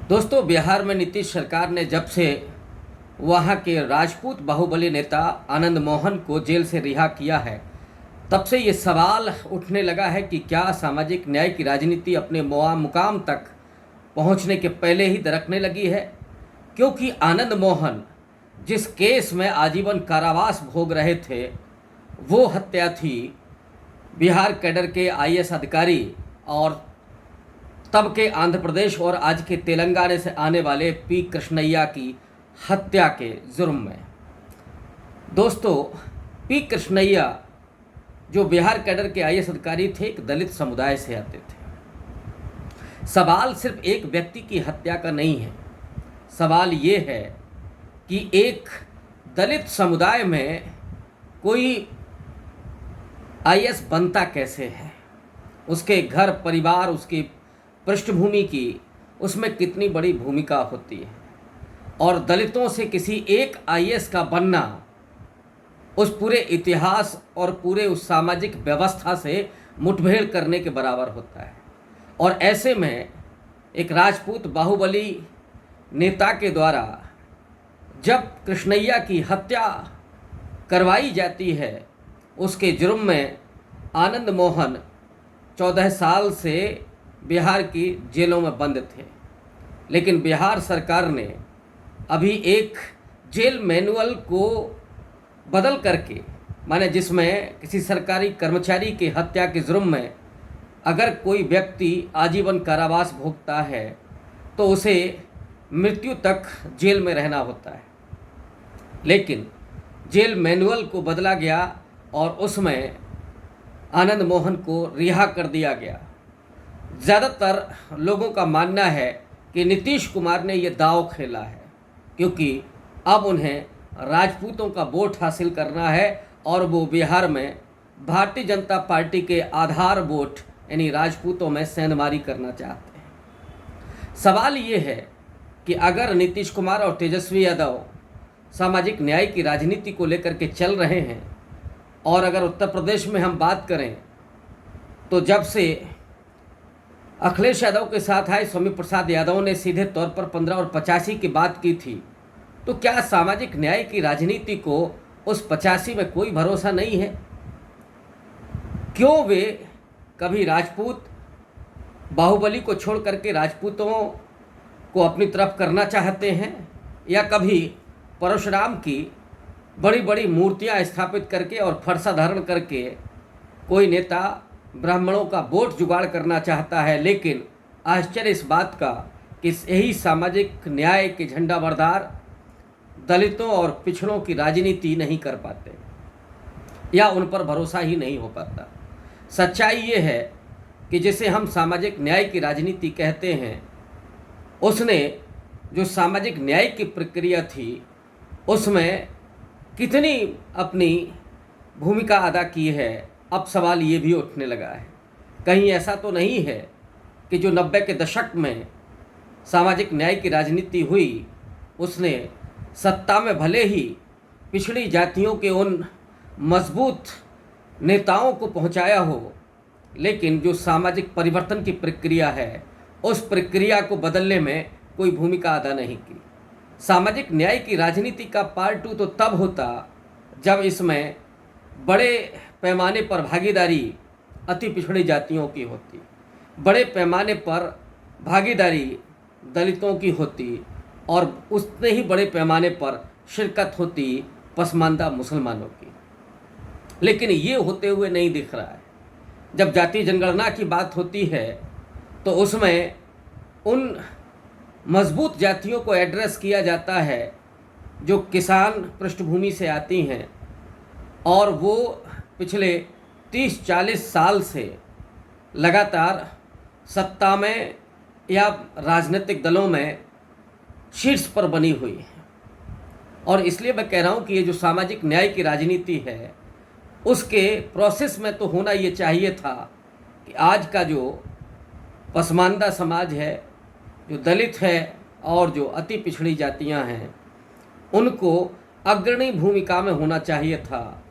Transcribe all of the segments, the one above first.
दोस्तों, बिहार में नीतीश सरकार ने जब से वहाँ के राजपूत बाहुबली नेता आनंद मोहन को जेल से रिहा किया है, तब से ये सवाल उठने लगा है कि क्या सामाजिक न्याय की राजनीति अपने मुकाम तक पहुँचने के पहले ही दरकने लगी है। क्योंकि आनंद मोहन जिस केस में आजीवन कारावास भोग रहे थे, वो हत्या थी बिहार कैडर के आईएएस अधिकारी और तब के आंध्र प्रदेश और आज के तेलंगाना से आने वाले पी कृष्णैया की हत्या के जुर्म में। दोस्तों, पी कृष्णैया जो बिहार कैडर के आईएएस अधिकारी थे, एक दलित समुदाय से आते थे। सवाल सिर्फ एक व्यक्ति की हत्या का नहीं है, सवाल ये है कि एक दलित समुदाय में कोई आईएएस बनता कैसे है, उसके घर परिवार, उसकी पृष्ठभूमि की उसमें कितनी बड़ी भूमिका होती है। और दलितों से किसी एक आईएएस का बनना उस पूरे इतिहास और पूरे उस सामाजिक व्यवस्था से मुठभेड़ करने के बराबर होता है। और ऐसे में एक राजपूत बाहुबली नेता के द्वारा जब कृष्णैया की हत्या करवाई जाती है, उसके जुर्म में आनंद मोहन 14 साल से बिहार की जेलों में बंद थे। लेकिन बिहार सरकार ने अभी एक जेल मैनुअल को बदल करके, माने जिसमें किसी सरकारी कर्मचारी की हत्या के जुर्म में अगर कोई व्यक्ति आजीवन कारावास भोगता है तो उसे मृत्यु तक जेल में रहना होता है। लेकिन जेल मैनुअल को बदला गया और उसमें आनंद मोहन को रिहा कर दिया गया। ज़्यादातर लोगों का मानना है कि नीतीश कुमार ने ये दांव खेला है, क्योंकि अब उन्हें राजपूतों का वोट हासिल करना है और वो बिहार में भारतीय जनता पार्टी के आधार वोट यानी राजपूतों में सेंधमारी करना चाहते हैं। सवाल ये है कि अगर नीतीश कुमार और तेजस्वी यादव सामाजिक न्याय की राजनीति को लेकर के चल रहे हैं, और अगर उत्तर प्रदेश में हम बात करें तो जब से अखिलेश यादव के साथ आए स्वामी प्रसाद यादव ने सीधे तौर पर 15 और 85 की बात की थी, तो क्या सामाजिक न्याय की राजनीति को उस 85 में कोई भरोसा नहीं है? क्यों वे कभी राजपूत बाहुबली को छोड़ करके राजपूतों को अपनी तरफ करना चाहते हैं, या कभी परशुराम की बड़ी बड़ी मूर्तियां स्थापित करके और फरसा धारण करके कोई नेता ब्राह्मणों का वोट जुगाड़ करना चाहता है। लेकिन आश्चर्य इस बात का कि यही सामाजिक न्याय के झंडा बरदार दलितों और पिछड़ों की राजनीति नहीं कर पाते, या उन पर भरोसा ही नहीं हो पाता। सच्चाई ये है कि जिसे हम सामाजिक न्याय की राजनीति कहते हैं, उसने जो सामाजिक न्याय की प्रक्रिया थी उसमें कितनी अपनी भूमिका अदा की है, अब सवाल ये भी उठने लगा है। कहीं ऐसा तो नहीं है कि जो 90 के दशक में सामाजिक न्याय की राजनीति हुई, उसने सत्ता में भले ही पिछड़ी जातियों के उन मजबूत नेताओं को पहुंचाया हो, लेकिन जो सामाजिक परिवर्तन की प्रक्रिया है, उस प्रक्रिया को बदलने में कोई भूमिका अदा नहीं की। सामाजिक न्याय की राजनीति का पार्ट 2 तो तब होता जब इसमें बड़े पैमाने पर भागीदारी अति पिछड़ी जातियों की होती, बड़े पैमाने पर भागीदारी दलितों की होती, और उतने ही बड़े पैमाने पर शिरकत होती पसमानदा मुसलमानों की। लेकिन ये होते हुए नहीं दिख रहा है। जब जाति जनगणना की बात होती है तो उसमें उन मजबूत जातियों को एड्रेस किया जाता है जो किसान पृष्ठभूमि से आती हैं, और वो पिछले 30-40 साल से लगातार सत्ता में या राजनीतिक दलों में शीर्ष पर बनी हुई है। और इसलिए मैं कह रहा हूँ कि ये जो सामाजिक न्याय की राजनीति है, उसके प्रोसेस में तो होना ये चाहिए था कि आज का जो पसमानदा समाज है, जो दलित है और जो अति पिछड़ी जातियां हैं, उनको अग्रणी भूमिका में होना चाहिए था,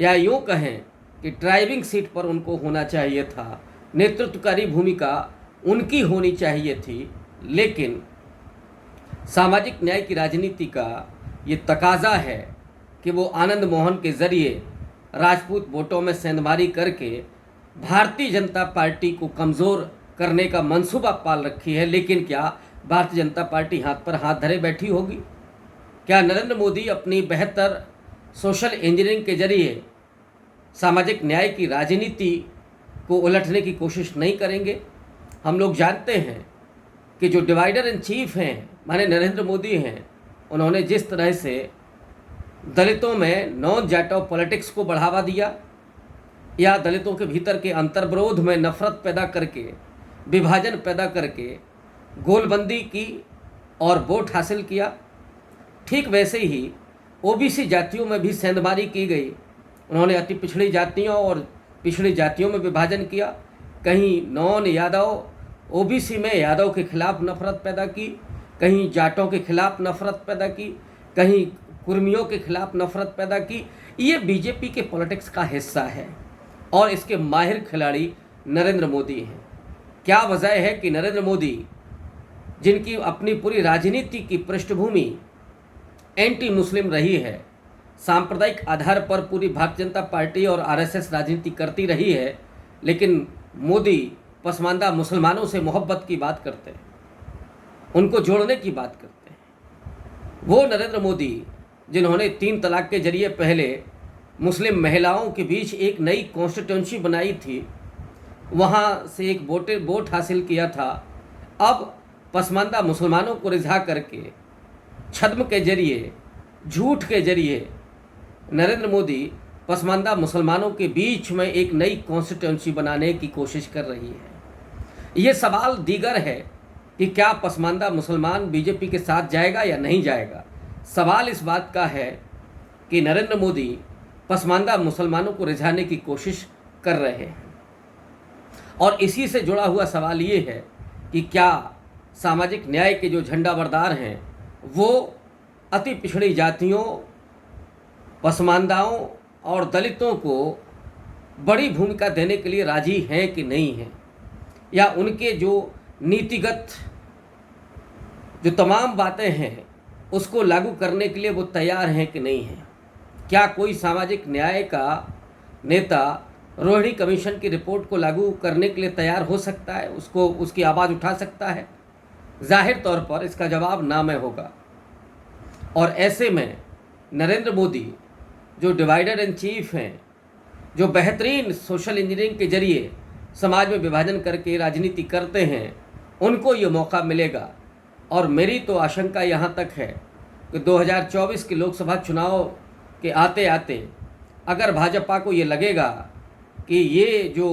या यूँ कहें कि ड्राइविंग सीट पर उनको होना चाहिए था, नेतृत्वकारी भूमिका उनकी होनी चाहिए थी। लेकिन सामाजिक न्याय की राजनीति का ये तकाजा है कि वो आनंद मोहन के ज़रिए राजपूत वोटों में सेंधमारी करके भारतीय जनता पार्टी को कमज़ोर करने का मंसूबा पाल रखी है। लेकिन क्या भारतीय जनता पार्टी हाथ पर हाथ धरे बैठी होगी? क्या नरेंद्र मोदी अपनी बेहतर सोशल इंजीनियरिंग के जरिए सामाजिक न्याय की राजनीति को उलटने की कोशिश नहीं करेंगे? हम लोग जानते हैं कि जो डिवाइडर इन चीफ हैं माने नरेंद्र मोदी हैं, उन्होंने जिस तरह से दलितों में नॉन जाटो पॉलिटिक्स को बढ़ावा दिया या दलितों के भीतर के अंतर्विरोध में नफरत पैदा करके, विभाजन पैदा करके गोलबंदी की और वोट हासिल किया, ठीक वैसे ही ओबीसी जातियों में भी सेंधमारी की गई। उन्होंने अति पिछड़ी जातियों और पिछड़ी जातियों में विभाजन किया। कहीं नॉन यादव ओबीसी में यादव के खिलाफ नफरत पैदा की, कहीं जाटों के खिलाफ नफरत पैदा की, कहीं कुर्मियों के खिलाफ नफरत पैदा की। ये बीजेपी के पॉलिटिक्स का हिस्सा है और इसके माहिर खिलाड़ी नरेंद्र मोदी हैं। क्या वजह है कि नरेंद्र मोदी, जिनकी अपनी पूरी राजनीति की पृष्ठभूमि एंटी मुस्लिम रही है, सांप्रदायिक आधार पर पूरी भारतीय जनता पार्टी और आरएसएस राजनीति करती रही है, लेकिन मोदी पसमानदा मुसलमानों से मोहब्बत की बात करते हैं, उनको जोड़ने की बात करते हैं। वो नरेंद्र मोदी जिन्होंने 3 तलाक के जरिए पहले मुस्लिम महिलाओं के बीच एक नई कॉन्स्टिट्यूंसी बनाई थी, वहाँ से एक वोट हासिल किया था, अब पसमानदा मुसलमानों को रिझा करके छद्म के जरिए, झूठ के जरिए नरेंद्र मोदी पसमानदा मुसलमानों के बीच में एक नई कॉन्स्टिट्यूंसी बनाने की कोशिश कर रही है। ये सवाल दीगर है कि क्या पसमानदा मुसलमान बीजेपी के साथ जाएगा या नहीं जाएगा। सवाल इस बात का है कि नरेंद्र मोदी पसमानदा मुसलमानों को रिझाने की कोशिश कर रहे हैं। और इसी से जुड़ा हुआ सवाल ये है कि क्या सामाजिक न्याय के जो झंडा बरदार हैं वो अति पिछड़ी जातियों, पसमानदाओं और दलितों को बड़ी भूमिका देने के लिए राजी हैं कि नहीं हैं, या उनके जो नीतिगत जो तमाम बातें हैं उसको लागू करने के लिए वो तैयार हैं कि नहीं हैं। क्या कोई सामाजिक न्याय का नेता रोहिणी कमीशन की रिपोर्ट को लागू करने के लिए तैयार हो सकता है, उसको उसकी आवाज़ उठा सकता है? जाहिर तौर पर इसका जवाब ना में होगा। और ऐसे में नरेंद्र मोदी जो डिवाइडर इन चीफ हैं, जो बेहतरीन सोशल इंजीनियरिंग के जरिए समाज में विभाजन करके राजनीति करते हैं, उनको ये मौका मिलेगा। और मेरी तो आशंका यहाँ तक है कि 2024 के लोकसभा चुनाव के आते आते अगर भाजपा को ये लगेगा कि ये जो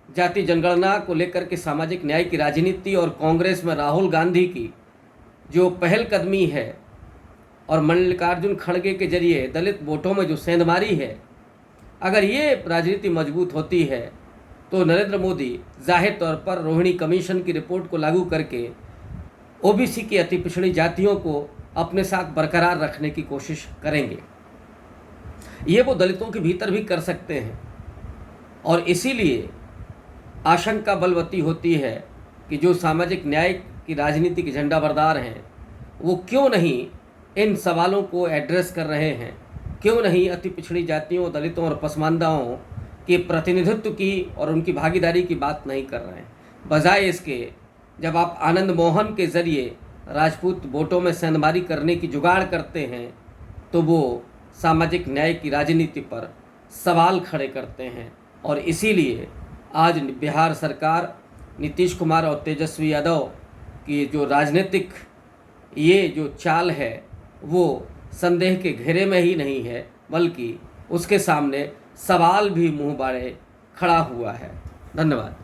जाति जनगणना को लेकर के सामाजिक न्याय की राजनीति और कांग्रेस में राहुल गांधी की जो पहलकदमी है और मल्लिकार्जुन खड़गे के जरिए दलित वोटों में जो सेंधमारी है, अगर ये राजनीति मजबूत होती है तो नरेंद्र मोदी जाहिर तौर पर रोहिणी कमीशन की रिपोर्ट को लागू करके ओबीसी की अति पिछड़ी जातियों को अपने साथ बरकरार रखने की कोशिश करेंगे। ये वो दलितों के भीतर भी कर सकते हैं और इसीलिए आशंका बलवती होती है कि जो सामाजिक न्याय की राजनीति के झंडा बरदार हैं वो क्यों नहीं इन सवालों को एड्रेस कर रहे हैं, क्यों नहीं अति पिछड़ी जातियों, दलितों और पसमानदाओं के प्रतिनिधित्व की और उनकी भागीदारी की बात नहीं कर रहे हैं। बजाय इसके जब आप आनंद मोहन के ज़रिए राजपूत वोटों में सेंधमारी करने की जुगाड़ करते हैं तो वो सामाजिक न्याय की राजनीति पर सवाल खड़े करते हैं। और इसीलिए आज बिहार सरकार नीतीश कुमार और तेजस्वी यादव की जो राजनीतिक ये जो चाल है वो संदेह के घेरे में ही नहीं है, बल्कि उसके सामने सवाल भी मुंह बाड़े खड़ा हुआ है। धन्यवाद।